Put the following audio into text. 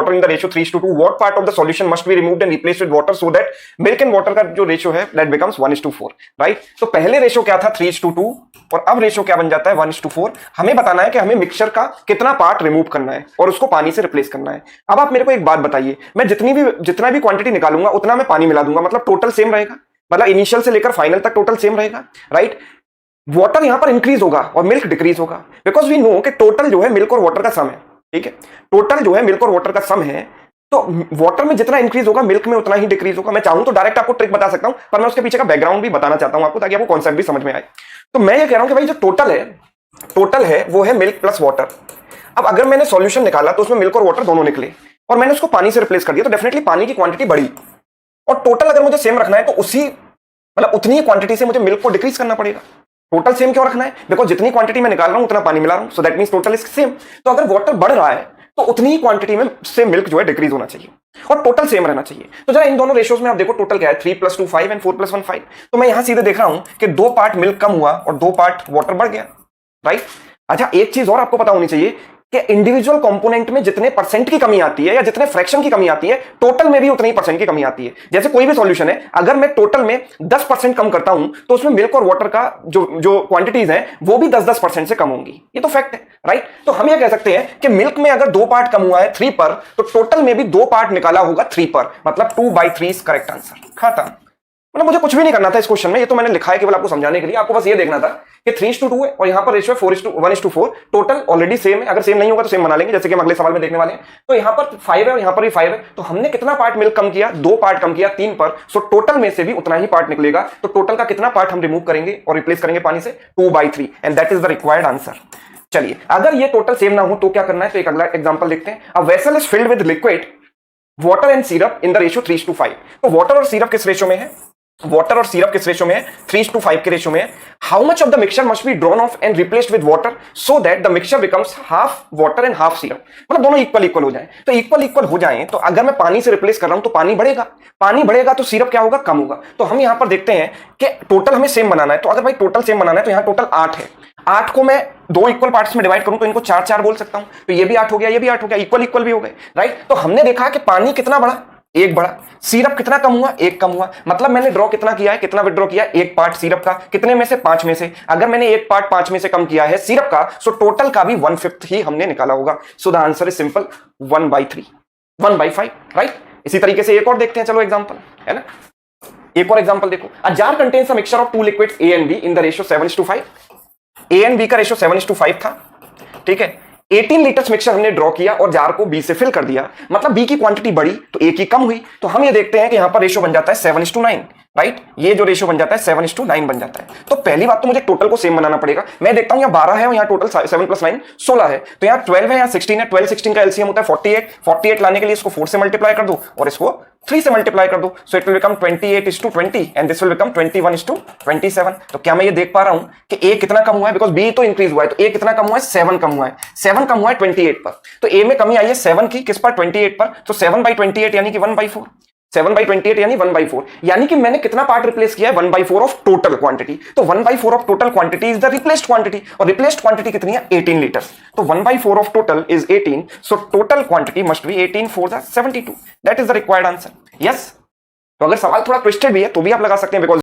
water in the ratio 3:2, what part of the solution must be removed and replaced with water so that milk and water का जो ratio है that becomes 1:4, right? तो पहले ratio क्या था 3:2 और अब रेशियो क्या बन जाता है 1:4। हमें बताना है कि हमें मिक्सचर का कितना पार्ट रिमूव करना है और उसको पानी से रिप्लेस करना है। अब आप मेरे को एक बात बताइए, मैं जितना भी क्वांटिटी निकालूंगा उतना मैं पानी मिला दूंगा, मतलब टोटल सेम रहेगा, मतलब इनिशियल से लेकर फाइनल तक टोटल सेम रहेगा, राइट? वाटर यहां पर इंक्रीज होगा और मिल्क डिक्रीज होगा, बिकॉज वी नो कि टोटल जो है मिल्क और वाटर का सम है, ठीक है? टोटल जो है मिल्क और वाटर का सम है, तो वाटर में जितना इंक्रीज होगा मिल्क में उतना ही डिक्रीज होगा। मैं चाहूं तो डायरेक्ट आपको ट्रिक बता सकता हूं, पर मैं उसके पीछे का बैकग्राउंड भी बताना चाहता हूं आपको, ताकि आपको कॉन्सेप्ट भी समझ में आए। तो मैं ये कह रहा हूं कि भाई जो टोटल है वो है मिल्क प्लस वाटर। अब अगर मैंने सॉल्यूशन निकाला तो उसमें मिल्क और वाटर दोनों निकले और मैंने उसको पानी से रिप्लेस कर दिया, तो डेफिनेटली पानी की क्वांटिटी बढ़ी, और टोटल अगर मुझे सेम रखना है तो उतनी ही क्वांटिटी से मुझे मिल्क को डिक्रीज करना पड़ेगा। टोटल सेम क्यों रखना है? बिकॉज जितनी क्वांटिटी में निकाल रहा हूं उतना पानी मिला रहा हूं, so that means total is same. तो अगर वाटर बढ़ रहा है तो उतनी ही क्वांटिटी में से मिल्क जो है डिक्रीज होना चाहिए और टोटल सेम रहना चाहिए। तो जरा इन दोनों रेशियोज में आप देखो, टोटल क्या है 3 + 2 5 एंड 4 + 1 5। तो मैं यहां सीधे देख रहा हूं कि 2 पार्ट मिल्क कम हुआ और 2 पार्ट वाटर बढ़ गया, राइट? अच्छा, एक चीज और आपको पता होनी चाहिए कि इंडिविजुअल कंपोनेंट में जितने परसेंट की कमी आती है या जितने फ्रैक्शन की कमी आती है, टोटल में भी उतनी परसेंट की कमी आती है। जैसे कोई भी सॉल्यूशन है, अगर मैं टोटल में 10% कम करता हूं तो उसमें मिल्क और वाटर का जो क्वांटिटीज हैं वो भी 10% से कम होंगी। ये तो फैक्ट है, राइट? तो हम ये कह सकते हैं कि मिल्क में अगर 2 पार्ट कम हुआ है 3 पर, तो टोटल में भी 2 पार्ट निकाला होगा 3 पर, मतलब 2/3 इज करेक्ट आंसर। खत्म। मतलब मुझे कुछ भी नहीं करना था इस क्वेश्चन में, ये तो मैंने लिखा है केवल आपको समझाने के लिए। आपको बस ये देखना था कि 3:2 है और यहां पर रेशियो 1:4। टोटल ऑलरेडी सेम है, अगर सेम नहीं होगा तो सेम बना लेंगे, जैसे कि हम अगले सवाल में देखने वाले हैं। तो यहां पर 5 है और यहां पर भी 5 है, तो हमने कितना पार्ट मिल्क कम किया? 2 पार्ट कम किया 3 पर, सो टोटल में से भी उतना ही पार्ट निकलेगा। तो टोटल का कितना पार्ट हम रिमूव करेंगे और रिप्लेस करेंगे पानी से? 2/3, and that is the required answer. चलिए, अगर ये टोटल सेम ना हो तो क्या करना है? तो एक अगला एग्जांपल देखते हैं। A vessel is filled with liquid water and syrup in the ratio 3:5। तो वाटर और सिरप किस रेशियो में है? वाटर और सिरप किस रेशियो में है? 3:5 के रेशियो में है। How much of the mixture must be drawn of and replaced with water so that the mixture becomes half water and half syrup. मतलब दोनों इक्वल हो जाए। तो इक्वल हो जाए तो अगर मैं पानी से रिप्लेस कर रहा हूं तो पानी बढ़ेगा तो सिरप क्या होगा? कम होगा। तो हम यहां पर देखते हैं कि टोटल हमें सेम बनाना है। तो अगर भाई टोटल सेम बनाना है तो यहां टोटल 8 है। 8 को मैं 2 इक्वल पार्ट्स में डिवाइड करूं तो इनको 4 बोल सकता हूं। तो ये भी 8 हो गया, ये भी 8 हो गया, इक्वल भी हो गए, राइट? तो हमने देखा कि पानी कितना बढ़ा? 1 बढ़ा। सिरप कितना कम हुआ? 1 कम हुआ। मतलब मैंने ड्रॉ कितना किया है? कितना विड्रॉ किया? 1 पार्ट सिरप का। कितने में से? 5 में से। अगर मैंने 1 पार्ट 5 में से कम किया है सिरप का, सो टोटल का भी 1/5 ही हमने निकाला होगा। So the answer is simple 1/3, 1/5, right? इसी तरीके से एक और देखते हैं, चलो एग्जांपल, है ना? एक और एग्जांपल देखो। A jar contains a mixture of 2 liquids A and B in the ratio 7:5। A and B का रेशियो 7:5 था, ठीक है? 18 लीटर्स मिक्सचर हमने ड्रॉ किया और जार को B से फिल कर दिया, मतलब B की क्वांटिटी बढ़ी तो A की कम हुई। तो हम ये देखते हैं कि यहां पर रेशियो बन जाता है 7:9, राइट? ये जो रेशियो बन जाता है 7:9 बन जाता है। तो पहली बात तो मुझे टोटल को सेम बनाना पड़ेगा। मैं देखता हूं यहां 12 है और यहां टोटल 7 + 9 16 है, तो यहां 12 है, यहां 16 है। 12 16 का एलसीएम होता है 48 लाने के लिए इसको 4 से मल्टीप्लाई कर दो और इसको 3 से मल्टीप्लाई कर दो, so it will become 28:20 and this will become 21:27। तो क्या मैं ये देख पा रहा हूं कि A कितना कम हुआ है? बिकॉज B तो इंक्रीज हुआ है, तो A कितना कम हुआ है? 7 कम हुआ है। 7 कम हुआ है 28 पर, तो A में कमी आई है 7 की, किस पर? 28 पर। तो 7/28 यानी कि 1/4, 7/28 यानी 1/4, यानी कि मैंने कितना पार्ट रिप्लेस किया है? 1/4 ऑफ टोटल क्वांटिटी। तो 1/4 of total quantity is the replaced quantity, और रिप्लेस्ड क्वांटिटी कितनी है? 18 लीटर्स। तो 1/4 of total is 18, so total quantity must be 18 4 72। That is the required answer. Yes. तो अगर सवाल थोड़ा ट्विस्टेड भी है तो भी आप लगा सकते हैं, बिकॉज